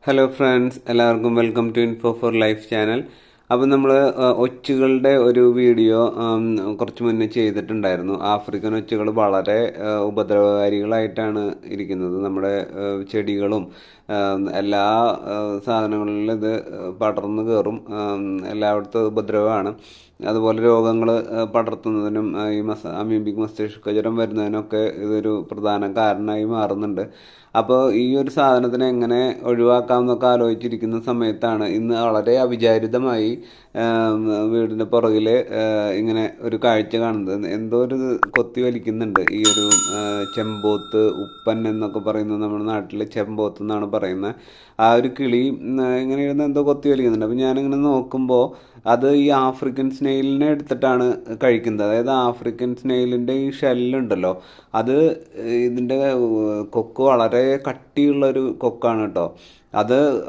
Hello friends, എല്ലാവർക്കും welcome to info for life channel. അപ്പോൾ നമ്മൾ ഒച്ചുകളുടെ ഒരു വീഡിയോ കുറച്ച് മുന്നേ ചെയ്തിട്ടുണ്ടായിരുന്നു. ആഫ്രിക്കൻ ഒച്ചുകൾ വളരെ ഉപദ്രവകാരികളായിട്ടാണ് ഇരിക്കുന്നത്. നമ്മുടെ ചെടികളും എല്ലാ സാധനങ്ങളിലും ഇത് പടർന്നു കയറും. എല്ലായിടത്തും ഉപദ്രവമാണ്. അതുപോലെ രോഗങ്ങൾ പടർത്തുന്നതിനും ഈ അമീബിക് മസ്തിഷ്ക ജ്വരം വരുന്നതിനൊക്കെ ഇതൊരു പ്രധാന കാരണമായി മാറുന്നുണ്ട്. അപ്പോൾ ഈ ഒരു സാധനത്തിനെ എങ്ങനെ ഒഴിവാക്കാമെന്നൊക്കെ ആലോചിച്ചിരിക്കുന്ന സമയത്താണ് ഇന്ന് വളരെ അവിചാരിതമായി വീടിൻ്റെ പുറകിൽ ഇങ്ങനെ ഒരു കാഴ്ച കാണുന്നത്. എന്തോ ഒരു കൊത്തി വലിക്കുന്നുണ്ട്. ഈ ഒരു ചെമ്പോത്ത്, ഉപ്പൻ എന്നൊക്കെ പറയുന്നത് നമ്മുടെ നാട്ടിൽ ചെമ്പോത്ത് എന്നാണ് പറയുന്നത്. ആ ഒരു കിളി ഇങ്ങനെ ഇരുന്ന് എന്തോ കൊത്തി വലിക്കുന്നുണ്ട്. അപ്പോൾ ഞാനിങ്ങനെ നോക്കുമ്പോൾ അത് ഈ ആഫ്രിക്കൻ സ്നെയിലിനെ എടുത്തിട്ടാണ് കഴിക്കുന്നത്. അതായത് ആഫ്രിക്കൻ സ്നെയിലിൻ്റെ ഈ ഷെല്ലുണ്ടല്ലോ, അത് ഇതിൻ്റെ കൊക്ക് വളരെ കട്ടിയുള്ളൊരു കൊക്കാണ് കേട്ടോ.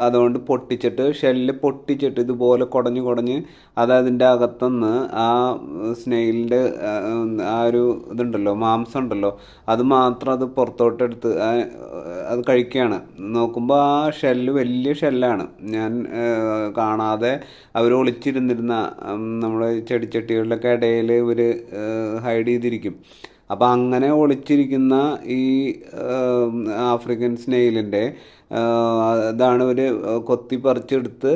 അതുകൊണ്ട് പൊട്ടിച്ചിട്ട് ഷെല്ല് പൊട്ടിച്ചിട്ട് ഇതുപോലെ കുടഞ്ഞ് അത് അതിൻ്റെ അകത്തുനിന്ന് ആ സ്നെയിലിൻ്റെ ആ ഒരു ഇതുണ്ടല്ലോ, മാംസം ഉണ്ടല്ലോ, അത് മാത്രം അത് പുറത്തോട്ടെടുത്ത് അത് കഴിക്കുകയാണ്. നോക്കുമ്പോൾ ആ ഷെല്ല് വലിയ ഷെല്ലാണ്. ഞാൻ കാണാതെ അവർ ഒളിച്ചിരുന്നിരുന്ന നമ്മുടെ ചെടിച്ചട്ടികളുടെയൊക്കെ ഇടയിൽ ഇവർ ഹൈഡ് ചെയ്തിരിക്കും. അപ്പോൾ അങ്ങനെ ഒളിച്ചിരിക്കുന്ന ഈ ആഫ്രിക്കൻ സ്നെയിലിൻ്റെ ഇതാണ് ഒരു കൊത്തി പറിച്ചെടുത്ത്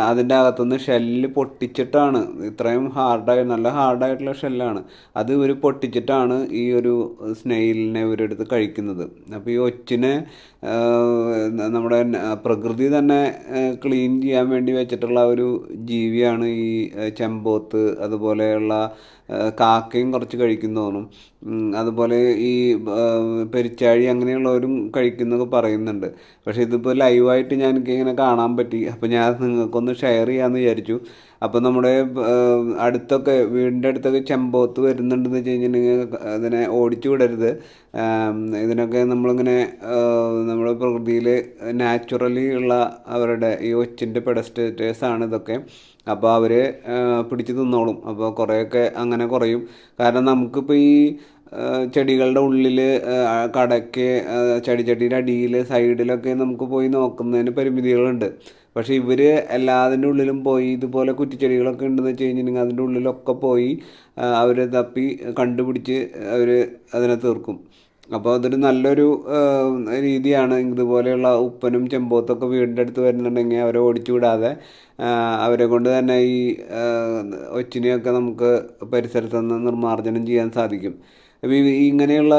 അതിൻ്റെ അകത്തുനിന്ന് ഷെല്ല് പൊട്ടിച്ചിട്ടാണ്, ഇത്രയും നല്ല ഹാർഡായിട്ടുള്ള ഷെല്ലാണ്, അത് ഇവർ പൊട്ടിച്ചിട്ടാണ് ഈ ഒരു സ്നെയിലിനെ ഇവരെടുത്ത് കഴിക്കുന്നത്. അപ്പോൾ ഈ ഒച്ചിനെ നമ്മുടെ പ്രകൃതി തന്നെ ക്ലീൻ ചെയ്യാൻ വേണ്ടി വെച്ചിട്ടുള്ള ഒരു ജീവിയാണ് ഈ ചെമ്പോത്ത്. അതുപോലെയുള്ള കാക്കയും കുറച്ച് കഴിക്കുന്നു തോന്നും. അതുപോലെ ഈ പെരിച്ചാഴി അങ്ങനെയുള്ളവരും കഴിക്കുന്നതൊക്കെ പറയുന്നുണ്ട്. പക്ഷേ ഇതിപ്പോൾ ലൈവായിട്ട് എനിക്കിങ്ങനെ കാണാൻ പറ്റി. അപ്പോൾ ഞാൻ നിങ്ങൾക്കൊന്ന് ഷെയർ ചെയ്യാമെന്ന് വിചാരിച്ചു. അപ്പോൾ നമ്മുടെ വീടിൻ്റെ അടുത്തൊക്കെ ചെമ്പോത്ത് വരുന്നുണ്ടെന്ന് വെച്ച് കഴിഞ്ഞിട്ടുണ്ടെങ്കിൽ അതിനെ ഓടിച്ചു വിടരുത്. ഇതിനൊക്കെ നമ്മളിങ്ങനെ നമ്മുടെ പ്രകൃതിയിൽ നാച്ചുറലി ഉള്ള അവരുടെ ഈ ഒച്ചിൻ്റെ പെഡസ്റ്റേഴ്സാണ് ഇതൊക്കെ. അപ്പോൾ അവർ പിടിച്ച് തിന്നോളും. അപ്പോൾ കുറേയൊക്കെ അങ്ങനെ കുറയും. കാരണം നമുക്കിപ്പോൾ ഈ ചെടികളുടെ ഉള്ളിൽ, കടയ്ക്ക്, ചെടിച്ചട്ടിയുടെ അടിയിൽ, സൈഡിലൊക്കെ നമുക്ക് പോയി നോക്കുന്നതിന് പരിമിതികളുണ്ട്. പക്ഷേ ഇവർ എല്ലാതിൻ്റെ ഉള്ളിലും പോയി ഇതുപോലെ കുറ്റിച്ചെടികളൊക്കെ ഉണ്ടെന്ന് വെച്ച് കഴിഞ്ഞിട്ടുണ്ടെങ്കിൽ അതിൻ്റെ ഉള്ളിലൊക്കെ പോയി അവർ തപ്പി കണ്ടുപിടിച്ച് അവർ അതിനെ തീർക്കും. അപ്പോൾ അതൊരു നല്ലൊരു രീതിയാണ്. ഇതുപോലെയുള്ള ഉപ്പനും ചെമ്പോത്തൊക്കെ വീടിൻ്റെ അടുത്ത് വരുന്നുണ്ടെങ്കിൽ അവരെ ഓടിച്ചു വിടാതെ അവരെ കൊണ്ട് തന്നെ ഈ ഒച്ചിനെയൊക്കെ നമുക്ക് പരിസരത്ത് നിന്ന് നിർമ്മാർജ്ജനം ചെയ്യാൻ സാധിക്കും. അപ്പോൾ ഇങ്ങനെയുള്ള